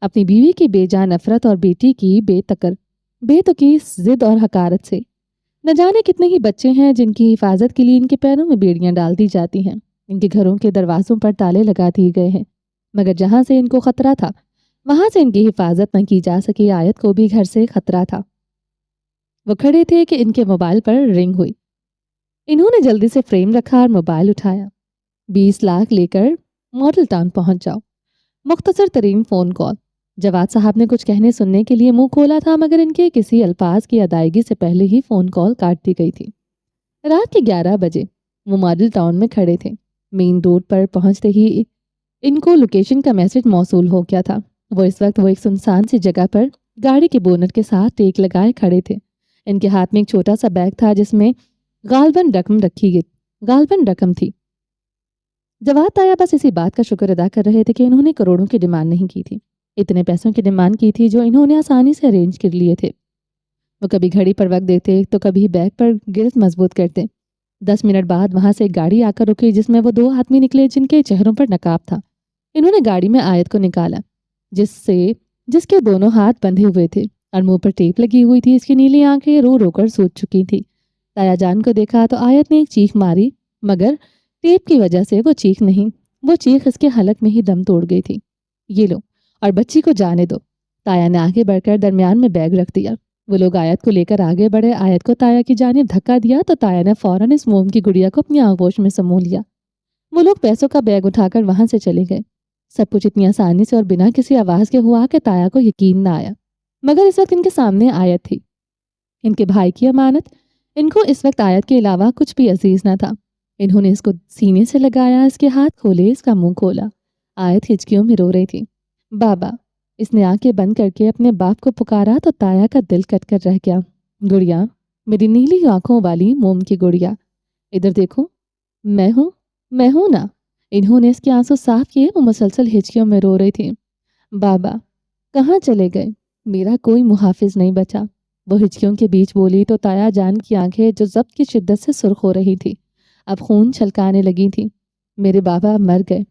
اپنی بیوی کی بے جان نفرت اور بیٹی کی بے تکی ضد اور حقارت سے۔ نہ جانے کتنے ہی بچے ہیں جن کی حفاظت کے لیے ان کے پیروں میں بیڑیاں ڈال دی جاتی ہیں، ان کے گھروں کے دروازوں پر تالے لگا دیے گئے ہیں، مگر جہاں سے ان کو خطرہ تھا وہاں سے ان کی حفاظت نہ کی جا سکی۔ آیت کو بھی گھر سے خطرہ تھا۔ وہ کھڑے تھے کہ ان کے موبائل پر رنگ ہوئی۔ انہوں نے جلدی سے فریم رکھا اور موبائل اٹھایا۔ 20 لاکھ لے کر ماڈل ٹاؤن پہنچ جاؤ۔ मुख्तसर तरीन फ़ोन कॉल। जवाद साहब ने कुछ कहने सुनने के लिए मुंह खोला था, मगर इनके किसी अल्फाज की अदायगी से पहले ही फ़ोन कॉल काट दी गई थी। रात के 11 बजे वो मॉडल टाउन में खड़े थे। मेन रोड पर पहुंचते ही इनको लोकेशन का मैसेज मौसूल हो गया था। वो एक सुनसान सी जगह पर गाड़ी के बोनट के साथ टेक लगाए खड़े थे। इनके हाथ में एक छोटा सा बैग था जिसमें गालबन रकम थी। जवाद ताया बस इसी बात का शुक्र अदा कर रहे थे कि इन्होंने करोड़ों की डिमांड नहीं की थी। इतने पैसों की डिमांड की थी जो इन्होंने आसानी से अरेंज कर लिए थे। वो कभी घड़ी पर वक्त देते तो कभी बैग पर गिरफ्त मजबूत करते। 10 मिनट बाद वहां से एक गाड़ी आकर रुकी जिसमें वो दो आदमी निकले जिनके चेहरों पर नकाब था। इन्होंने गाड़ी में आयत को निकाला जिसके दोनों हाथ बंधे हुए थे और मुंह पर टेप लगी हुई थी। इसकी नीली आंखें रो रोकर सूज चुकी थी। ताया जान को देखा तो आयत ने एक चीख मारी, मगर टेप की वजह से वो चीख नहीं, वो चीख इसके हलक में ही दम तोड़ गई थी। ये लो और बच्ची को जाने दो। ताया ने आगे बढ़कर दरमियान में बैग रख दिया। वो लोग आयत को लेकर आगे बढ़े। आयत को ताया की जानिब धक्का दिया तो ताया ने फौरन इस मोम की गुड़िया को अपनी आगोश में समो लिया। वो लोग पैसों का बैग उठाकर वहां से चले गए। सब कुछ इतनी आसानी से और बिना किसी आवाज के हुआ कि ताया को यकीन ना आया, मगर इस वक्त इनके सामने आयत थी, इनके भाई की अमानत। इनको इस वक्त आयत के अलावा कुछ भी अजीज ना था। इन्होंने इसको सीने से लगाया, इसके हाथ खोले, इसका मुंह खोला। आयत हिचकियों में रो रही थी। बाबा। इसने आंखें बंद करके अपने बाप को पुकारा तो ताया का दिल कटकर रह गया। गुड़िया, मेरी नीली आंखों वाली मोम की गुड़िया, इधर देखो, मैं हूं ना। इन्होंने इसके आंसू साफ किए। वो मुसलसल हिचकियों में रो रही थी। बाबा कहाँ चले गए? मेरा कोई मुहाफिज नहीं बचा। वो हिचकियों के बीच बोली तो ताया जान की आंखें जो जब्त की शिद्दत से सुर्ख हो रही थी अब खून छलकाने लगी थी। मेरे बाबा मर गए,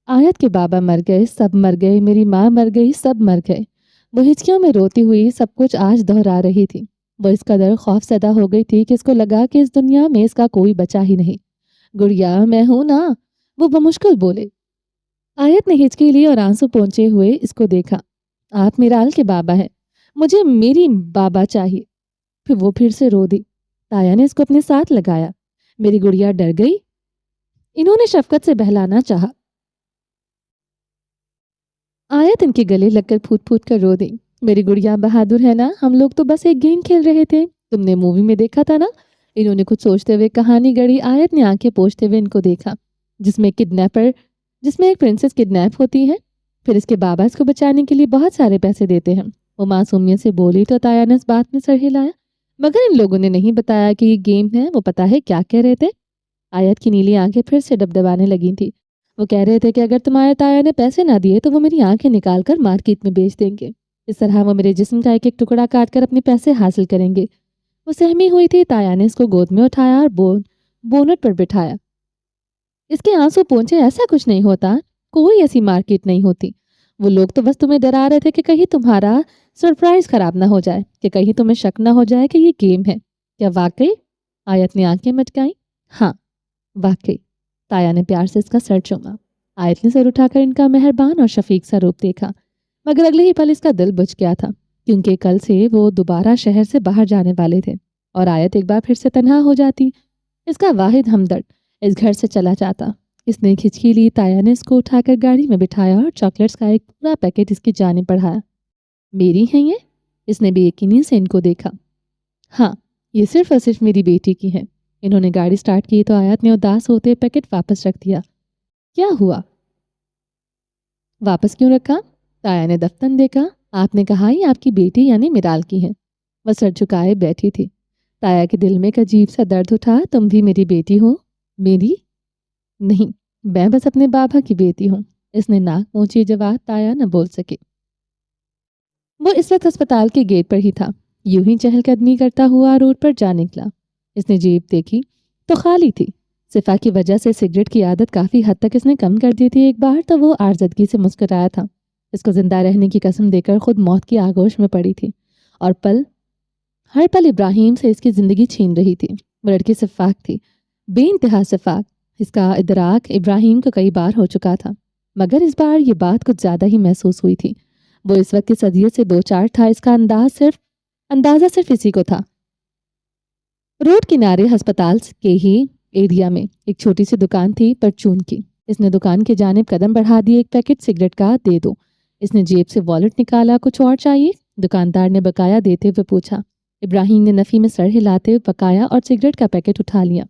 आयत के बाबा मर गए, सब मर गए, मेरी माँ मर गई, सब मर गए। वो हिचकियों में रोती हुई सब कुछ आज दोहरा रही थी। वो इस कदर खौफजदा हो गई थी कि इसको लगा कि इस दुनिया में इसका कोई बचा ही नहीं। गुड़िया, मैं हूं ना, वो बमुश्किल बोले। आयत ने हिचकी ली और आंसू पोंछे हुए इसको देखा। आप मिराल के बाबा हैं, मुझे मेरी बाबा चाहिए। फिर वो फिर से रो दी। ताया ने इसको अपने साथ लगाया। मेरी गुड़िया डर गई। इन्होंने शफकत से बहलाना चाहा। आयत इनके गले लगकर फूट फूट कर रो दी। मेरी गुड़िया बहादुर है ना, हम लोग तो बस एक गेम खेल रहे थे, तुमने मूवी में देखा था ना। इन्होंने कुछ सोचते हुए कहानी गढ़ी। आयत ने आंखें पोंछते हुए इनको देखा, जिसमें एक प्रिंसेस किडनैप होती है, फिर इसके बाबा इसको बचाने के लिए बहुत सारे पैसे देते हैं। वो मासूमियत से बोली तो ताया ने इस बात में सर हिलाया, मगर इन लोगों ने नहीं बताया कि ये गेम है। वो पता है क्या कह रहे थे? आयत की नीली आंखें फिर से डबडबाने लगी थी। वो कह रहे थे कि अगर तुम्हारे ताया ने पैसे ना दिए तो वो मेरी आंखें निकाल कर मार्केट में बेच देंगे। इस तरह वो मेरे जिस्म का एक एक टुकड़ा काट कर अपने पैसे हासिल करेंगे। वो सहमी हुई थी। ताया ने इसको गोद में उठाया और बोनट पर बिठाया। इसके आंसू पोंछे, ऐसा कुछ नहीं होता, कोई ऐसी मार्केट नहीं होती। वो लोग तो बस तुम्हें डरा रहे थे कि कहीं तुम्हारा सरप्राइज खराब ना हो जाए, कि कहीं तुम्हें शक ना हो जाए कि ये गेम है। क्या वाकई? आयत ने आंखें मटकाई। हाँ वाकई। ताया ने प्यार से इसका सर चूमा। आयत ने सर उठाकर इनका मेहरबान और शफीक सा रूप देखा, मगर अगले ही पल इसका दिल बुझ गया था, क्योंकि कल से वो दोबारा शहर से बाहर जाने वाले थे और आयत एक बार फिर से तन्हा हो जाती। इसका वाहिद हमदर्द इस घर से चला जाता। इसने खिचकी ली। ताया ने इसको उठाकर गाड़ी में बिठाया और चॉकलेट्स का एक पूरा पैकेट इसकी जानिब बढ़ाया। मेरी हैं ये? इसने बेयकीनी से इनको देखा। हाँ, ये सिर्फ और सिर्फ मेरी बेटी की है। इन्होंने गाड़ी स्टार्ट की तो आयत ने उदास होते पैकेट वापस रख दिया। क्या हुआ? वापस क्यों रखा? ताया ने दफ्तन देखा। आपने कहा ये आपकी बेटी यानी मिराल की है। वह सर झुकाए बैठी थी। ताया के दिल में एक अजीब सा दर्द उठा। तुम भी मेरी बेटी हो? मेरी नहीं, मैं बस अपने बाबा की बेटी हूँ। इसने नाक पहुंची जवाब ताया न बोल सके। वो इस वक्त अस्पताल के गेट पर ही था। यूं ही चहलकदमी करता हुआ रोड पर जा निकला। इसने जेब देखी तो खाली थी। सिफा की वजह से सिगरेट की आदत काफी हद तक इसने कम कर दी थी। एक बार तो वो आर्जदगी से मुस्कुराया था। इसको जिंदा रहने की कसम देकर खुद मौत की आगोश में पड़ी थी और हर पल इब्राहिम से इसकी जिंदगी छीन रही थी। वो लड़की सिफाक थी, बेइंतहा सिफाक। इसका इदराक इब्राहिम को कई बार हो चुका था, मगर इस बार ये बात कुछ ज्यादा ही महसूस हुई थी। वो इस वक्त इस अदियत से दो चार था। इसका अंदाजा सिर्फ इसी को था। रोड किनारे अस्पताल के ही एरिया में एक छोटी सी दुकान थी परचून की। اس نے دکان کی جانب قدم بڑھا دی. ایک پیکٹ سگریٹ کا دے دو. اس نے جیب سے والٹ نکالا. کچھ اور چاہیے؟ دکاندار نے بقایا دیتے ہوئے پوچھا. ابراہیم نے نفی میں سر ہلاتے ہوئے بقایا اور سگریٹ کا پیکٹ اٹھا لیا.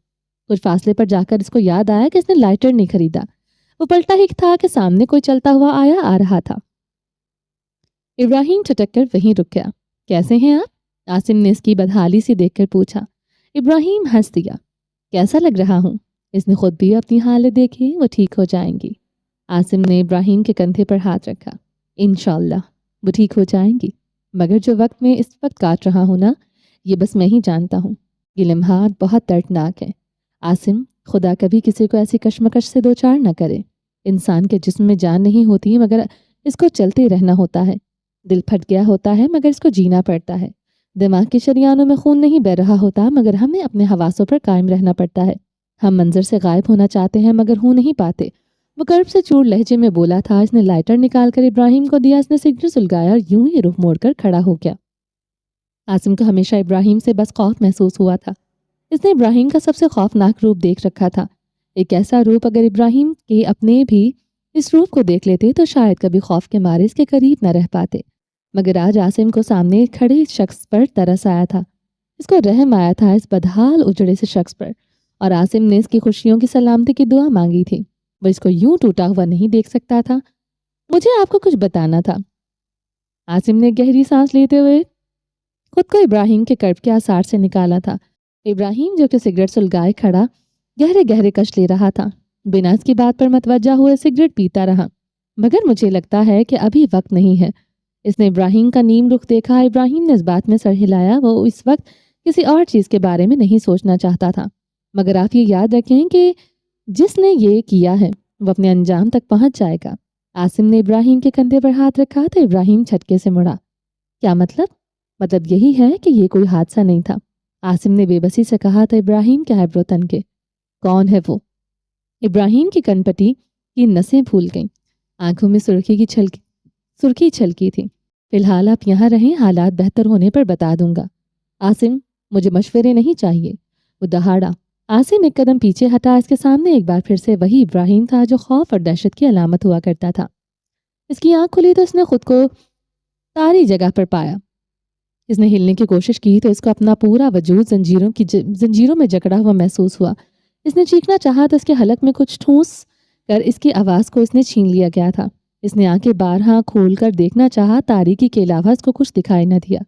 کچھ فاصلے پر جا کر اس کو یاد آیا کہ اس نے لائٹر نہیں خریدا. وہ پلٹا ہی تھا کہ سامنے کوئی چلتا ہوا آ رہا تھا. ابراہیم چٹک کر وہیں رک گیا. کیسے ہیں آپ؟ عاصم نے اس کی بدحالی سے دیکھ کر پوچھا. ابراہیم ہنس دیا. کیسا لگ رہا ہوں؟ اس نے خود بھی اپنی حالت دیکھی. وہ ٹھیک ہو جائیں گی. عاصم نے ابراہیم کے کندھے پر ہاتھ رکھا. انشاءاللہ وہ ٹھیک ہو جائیں گی. مگر جو وقت میں اس وقت کاٹ رہا ہوں نا، یہ بس میں ہی جانتا ہوں. یہ لمحات بہت دردناک ہے. عاصم، خدا کبھی کسی کو ایسی کشمکش سے دوچار نہ کرے. انسان کے جسم میں جان نہیں ہوتی مگر اس کو چلتے رہنا ہوتا ہے. دل پھٹ گیا ہوتا ہے مگر اس کو جینا پڑتا ہے. دماغ کے شریانوں میں خون نہیں بہہ رہا ہوتا مگر ہمیں اپنے حواسوں پر قائم رہنا پڑتا ہے. ہم منظر سے غائب ہونا چاہتے ہیں مگر ہو نہیں پاتے. وہ کرب سے چور لہجے میں بولا تھا. اس نے لائٹر نکال کر ابراہیم کو دیا. اس نے سگریٹ سلگایا اور یوں ہی رخ موڑ کر کھڑا ہو گیا. عاصم کو ہمیشہ ابراہیم سے بس خوف محسوس ہوا تھا. اس نے ابراہیم کا سب سے خوفناک روپ دیکھ رکھا تھا. ایک ایسا روپ اگر ابراہیم کے اپنے بھی اس روپ کو دیکھ لیتے تو شاید کبھی خوف کے مارے اس کے قریب نہ رہ پاتے. مگر آج عاصم کو سامنے کھڑے اس شخص پر ترس آیا تھا. اس کو رحم آیا تھا اس بدحال اجڑے سے شخص پر. اور عاصم نے اس کی خوشیوں کی سلامتی کی دعا مانگی تھی. وہ اس کو یوں ٹوٹا ہوا نہیں دیکھ سکتا تھا. مجھے آپ کو کچھ بتانا تھا. عاصم نے گہری سانس لیتے ہوئے خود کو ابراہیم کے کرب کے آثار سے نکالا تھا. ابراہیم جو کہ سگریٹ سلگائے کھڑا گہرے گہرے کش لے رہا تھا. بنا اس کی بات پر متوجہ ہوئے سگریٹ پیتا رہا. مگر مجھے لگتا ہے کہ ابھی وقت نہیں ہے. اس نے ابراہیم کا نیم رخ دیکھا. ابراہیم نے اس بات میں سر ہلایا. وہ اس وقت کسی اور چیز کے بارے میں نہیں سوچنا چاہتا تھا. مگر آپ یہ یاد رکھیں کہ جس نے یہ کیا ہے وہ اپنے انجام تک پہنچ جائے گا. عاصم نے ابراہیم کے کندھے پر ہاتھ رکھا تو ابراہیم جھٹکے سے مڑا. کیا مطلب؟ مطلب یہی ہے کہ یہ کوئی حادثہ نہیں تھا. عاصم نے بے بسی سے کہا تو ابراہیم کے ایبرو تن کے. کون ہے وہ؟ ابراہیم کی کن پٹی کی نسیں پھول گئیں. آنکھوں میں سرخی چھلکی تھی. فی الحال آپ یہاں رہیں. حالات بہتر ہونے پر بتا دوں گا. عاصم، مجھے مشورے نہیں چاہیے. وہ دہاڑا. عاصم ایک قدم پیچھے ہٹا. اس کے سامنے ایک بار پھر سے وہی ابراہیم تھا جو خوف اور دہشت کی علامت ہوا کرتا تھا. اس کی آنکھ کھلی تو اس نے خود کو تاری جگہ پر پایا. اس نے ہلنے کی کوشش کی تو اس کو اپنا پورا وجود زنجیروں میں جکڑا ہوا محسوس ہوا. اس نے چیخنا چاہا تو اس کے حلق میں کچھ ٹھونس کر اس کی آواز کو اس نے چھین لیا گیا تھا. اس نے آنکھیں بارہا کھول کر دیکھنا چاہا. تاریکی کے علاوہ اس کو کچھ دکھائی نہ دیا.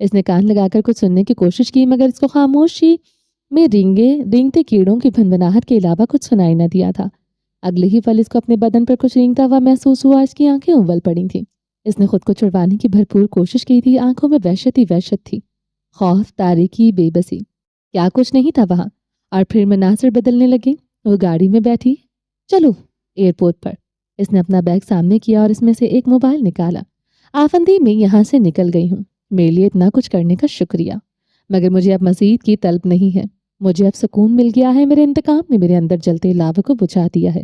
اس نے کان لگا کر کچھ سننے کی کوشش کی مگر اس کو خاموشی میں رینگتے کیڑوں کی بھنبناہٹ کے علاوہ کچھ سنائی نہ دیا تھا. اگلے ہی پل اس کو اپنے بدن پر کچھ رینگتا ہوا محسوس ہوا. اس کی آنکھیں اول پڑی تھیں. اس نے خود کو چھڑوانے کی بھرپور کوشش کی تھی. آنکھوں میں وحشت ہی وحشت تھی. خوف، تاریکی، بے بسی. کیا کچھ نہیں تھا وہاں. اور پھر مناظر بدلنے لگے. وہ گاڑی میں بیٹھی. چلو ایئرپورٹ پر. اس نے اپنا بیگ سامنے کیا اور اس میں سے ایک موبائل نکالا. آفندی میں یہاں سے نکل گئی ہوں. میرے لیے اتنا کچھ کرنے کا شکریہ. مگر مجھے اب مزید کی طلب نہیں ہے. مجھے اب سکون مل گیا ہے. میرے انتقام نے میرے اندر جلتے لاوا کو بجھا دیا ہے.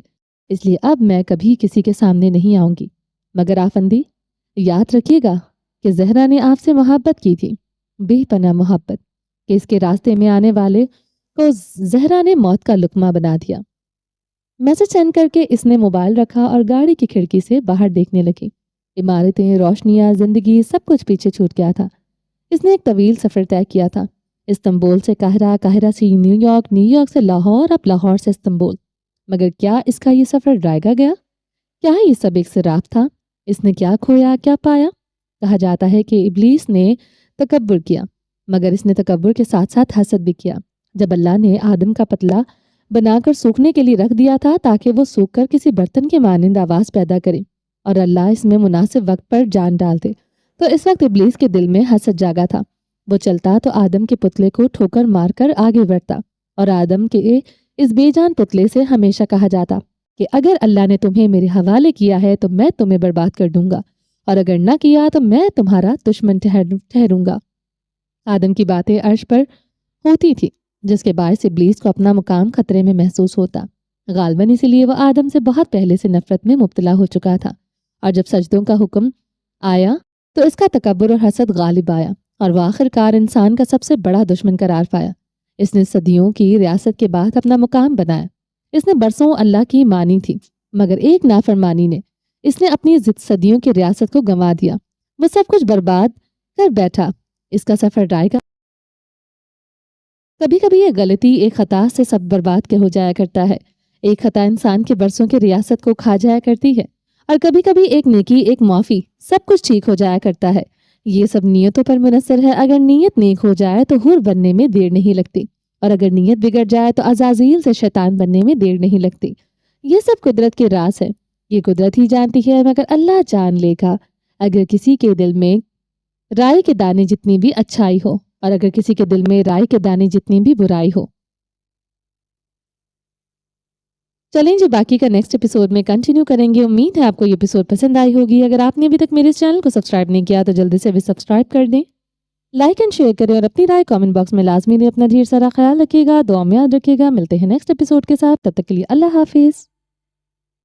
اس لیے اب میں کبھی کسی کے سامنے نہیں آؤں گی. مگر آفندی، یاد رکھیے گا کہ زہرا نے آپ سے محبت کی تھی. بے پناہ محبت کہ اس کے راستے میں آنے والے کو زہرا نے موت کا لقمہ بنا دیا. میسج سینڈ کر کے اس نے موبائل رکھا اور گاڑی کی کھڑکی سے باہر دیکھنے لگی. عمارتیں، روشنیاں، زندگی، سب کچھ پیچھے چھوٹ گیا تھا. اس نے ایک طویل سفر طے کیا تھا. استنبول سے قاہرہ، قاہرہ سے نیو یارک، نیو یارک سے لاہور، اب لاہور سے استنبول. مگر کیا اس کا یہ سفر ڈرائے گیا؟ کیا یہ سب ایک سراپ تھا؟ اس نے کیا کھویا، کیا پایا؟ کہا جاتا ہے کہ ابلیس نے تکبر کیا مگر اس نے تکبر کے ساتھ ساتھ حسد بھی کیا. جب اللہ نے آدم کا پتلا بنا کر سوکھنے کے لیے رکھ دیا تھا تاکہ وہ سوکھ کر کسی برتن کے مانند آواز پیدا کرے اور اللہ اس میں مناسب وقت پر جان ڈال دے، تو اس وقت ابلیس کے دل میں حسد جاگا تھا. وہ چلتا تو آدم کے پتلے کو ٹھوکر مار کر آگے بڑھتا اور آدم کے اس بے جان پتلے سے ہمیشہ کہا جاتا کہ اگر اللہ نے تمہیں میرے حوالے کیا ہے تو میں تمہیں برباد کر دوں گا اور اگر نہ کیا تو میں تمہارا دشمن ٹھہروں گا. آدم کی باتیں عرش پر ہوتی تھی جس کے باعث ابلیس کو اپنا مقام خطرے میں محسوس ہوتا. غالباً اسی لیے وہ آدم سے بہت پہلے سے نفرت میں مبتلا ہو چکا تھا اور جب سجدوں کا حکم آیا تو اس کا تکبر اور حسد غالب آیا اور وہ آخر کار انسان کا سب سے بڑا دشمن قرار پایا. اس نے صدیوں کی ریاست کے بعد اپنا مقام بنایا. اس نے برسوں اللہ کی مانی تھی، مگر ایک نافرمانی نے اس نے اپنی صدیوں کی ریاست کو گنوا دیا۔ وہ سب کچھ برباد کر بیٹھا۔ اس کا سفر رائے گا۔ کبھی کبھی یہ غلطی ایک خطا سے سب برباد کے ہو جایا کرتا ہے۔ ایک خطا انسان کے برسوں کی ریاست کو کھا جایا کرتی ہے، اور کبھی کبھی ایک نیکی، ایک معافی سب کچھ ٹھیک ہو جایا کرتا ہے۔ یہ سب نیتوں پر منحصر ہے۔ اگر نیت نیک ہو جائے تو حور بننے میں دیر نہیں لگتی، اور اگر نیت بگڑ جائے تو عزازیل سے شیطان بننے میں دیر نہیں لگتی۔ یہ سب قدرت کے راز ہے، یہ قدرت ہی جانتی ہے، مگر اللہ جان لے گا۔ اگر کسی کے دل میں رائی کے دانے جتنی بھی اچھائی ہو، اور اگر کسی کے دل میں رائی کے دانے جتنی بھی برائی ہو۔ چلیں جی، باقی کا نیکسٹ ایپیسوڈ میں کنٹینیو کریں گے۔ امید ہے آپ کو یہ ایپیسوڈ پسند آئی ہوگی۔ اگر آپ نے ابھی تک میرے اس چینل کو سبسکرائب نہیں کیا تو جلدی سے بھی سبسکرائب کر دیں، لائک اینڈ شیئر کریں، اور اپنی رائے کامنٹ باکس میں لازمی دیں۔ اپنا ڈھیر سارا خیال رکھیے گا، دعا میں یاد رکھیے گا۔ ملتے ہیں نیکسٹ ایپیسوڈ کے ساتھ، تب تک کے لیے اللہ حافظ۔